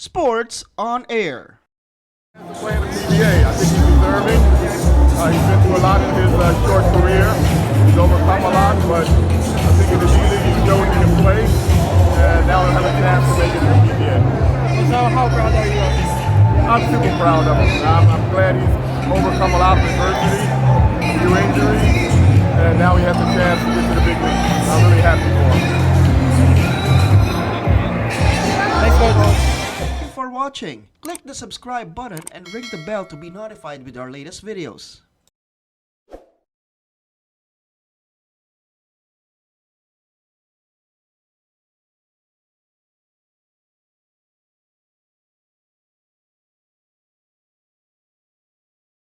Sports on Air. Playing the PBA, I think he's deserving. He's been through a lot in his short career. He's overcome a lot, but I think in the G-League he showed he can play, and now he'll have a chance to make it to the PBA. So how proud are you of this? I'm super proud of him. I'm glad he's overcome a lot of adversity, a few injuries, and now he has a chance to get to the big leagues. I'm really happy for him. Thanks, Coach. Thank you for watching. Click the subscribe button and ring the bell to be notified with our latest videos.